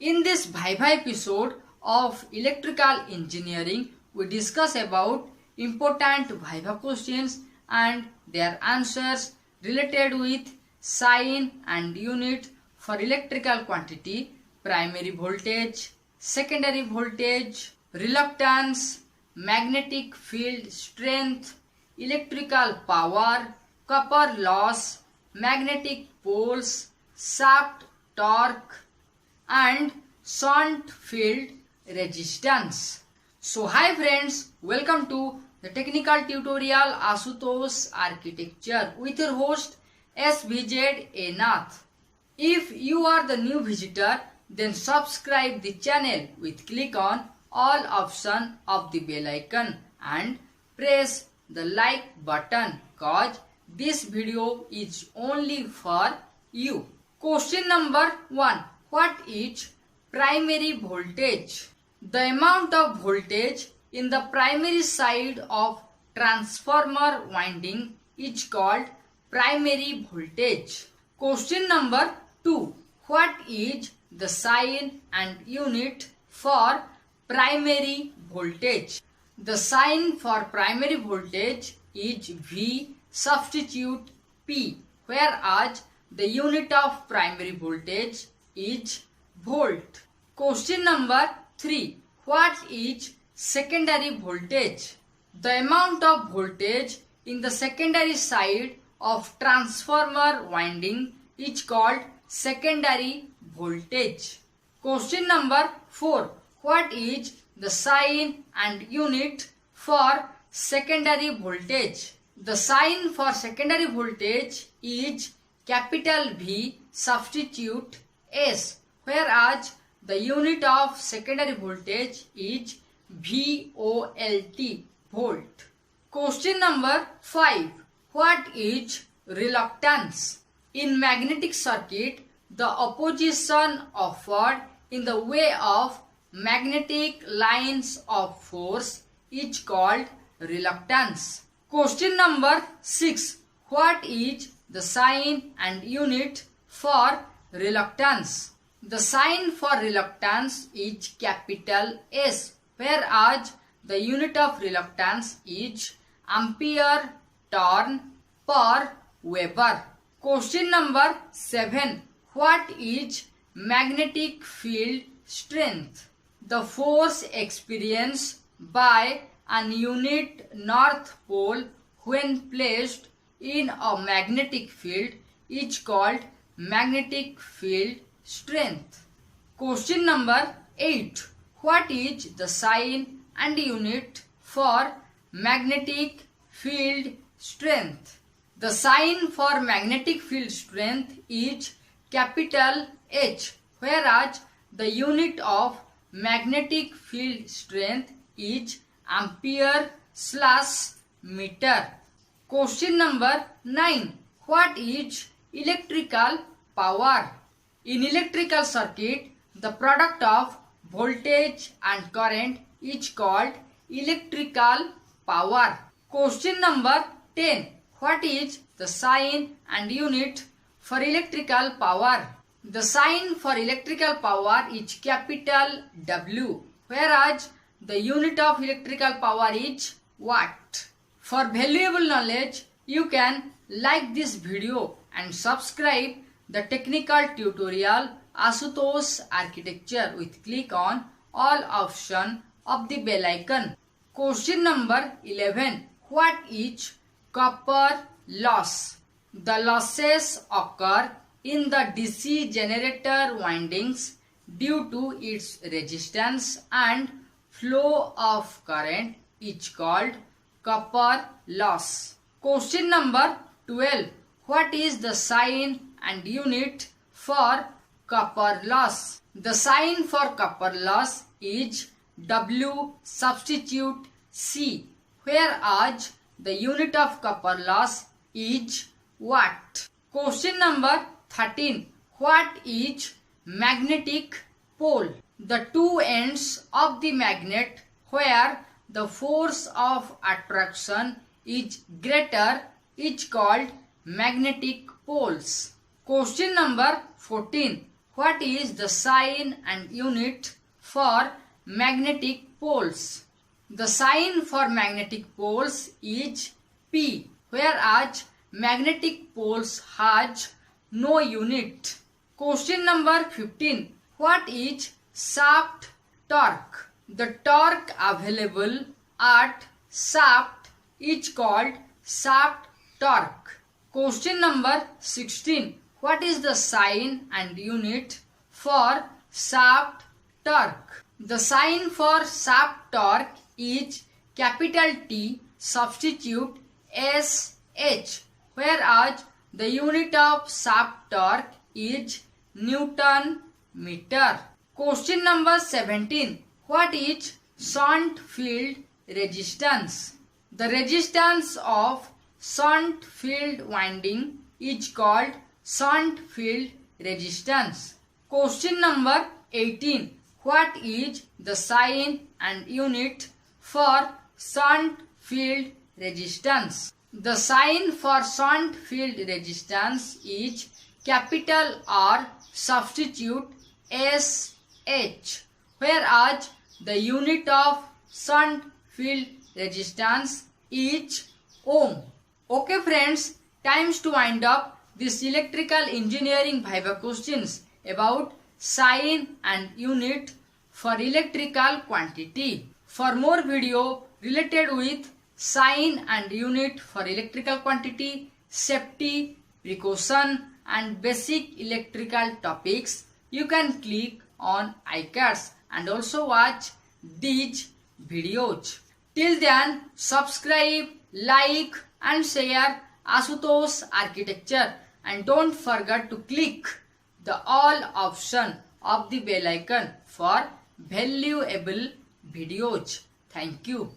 In this Viva episode of electrical engineering, we discuss about important Viva questions and their answers related with sign and unit for electrical quantity, primary voltage, secondary voltage, reluctance, magnetic field strength, electrical power, copper loss, magnetic poles, shaft torque, and shunt field resistance. So hi friends, welcome to the technical tutorial ASHUTOSH'S Architecture with your host SVZ A NATH. If you are the new visitor, then subscribe the channel with click on all option of the bell icon and press the like button cause this video is only for you. Question number 1. What is primary voltage? The amount of voltage in the primary side of transformer winding is called primary voltage. Question number 2. What is the sign and unit for primary voltage? The sign for primary voltage is V, substitute P, whereas the unit of primary voltage is volt. Question number 3. What is secondary voltage? The amount of voltage in the secondary side of transformer winding is called secondary voltage. Question number 4. What is the sign and unit for secondary voltage? The sign for secondary voltage is capital V, substitute S, whereas the unit of secondary voltage is VOLT, volt. Question number 5. What is reluctance? In magnetic circuit, the opposition offered in the way of magnetic lines of force is called reluctance. Question number 6. What is the sign and unit for reluctance? The sign for reluctance is capital S, whereas the unit of reluctance is ampere turn per Weber. Question number 7. What is magnetic field strength? The force experienced by an unit north pole when placed in a magnetic field is called magnetic field strength. Question number 8. What is the sign and unit for magnetic field strength? The sign for magnetic field strength is capital H, whereas the unit of magnetic field strength is ampere/meter. Question number 9. What is electrical power? In electrical circuit, the product of voltage and current is called electrical power. Question number 10. What is the sign and unit for electrical power? The sign for electrical power is capital W, whereas the unit of electrical power is watt. For valuable knowledge, you can like this video and subscribe the technical tutorial ASHUTOSH'S Architecture with click on all option of the bell icon. Question number 11. What is copper loss? The losses occur in the DC generator windings due to its resistance and flow of current is called copper loss. Question number 12. What is the sign and unit for copper loss? The sign for copper loss is W, substitute C, whereas the unit of copper loss is watt. Question number 13. What is magnetic pole? The two ends of the magnet where the force of attraction is greater is called magnetic poles. Question number 14. what is the sign and unit for magnetic poles? The sign for magnetic poles is P, whereas magnetic poles has no unit. Question number 15. What is shaft torque? The torque available at shaft is called shaft torque. Question number 16. What is the sign and unit for shaft torque? The sign for shaft torque is capital T, substitute SH, whereas the unit of shaft torque is Newton meter. Question number 17. What is shunt field resistance? The resistance of shunt field winding is called shunt field resistance. Question number 18. What is the sign and unit for shunt field resistance? The sign for shunt field resistance is capital R, substitute SH, whereas the unit of shunt field resistance is ohm. Okay friends, times to wind up this electrical engineering Viva questions about sign and unit for electrical quantity. For more video related with sign and unit for electrical quantity, safety, precaution and basic electrical topics, you can click on iCards and also watch these videos. Till then, subscribe, like and share ASHUTOSH'S Architecture, and don't forget to click the all option of the bell icon for valuable videos. Thank you.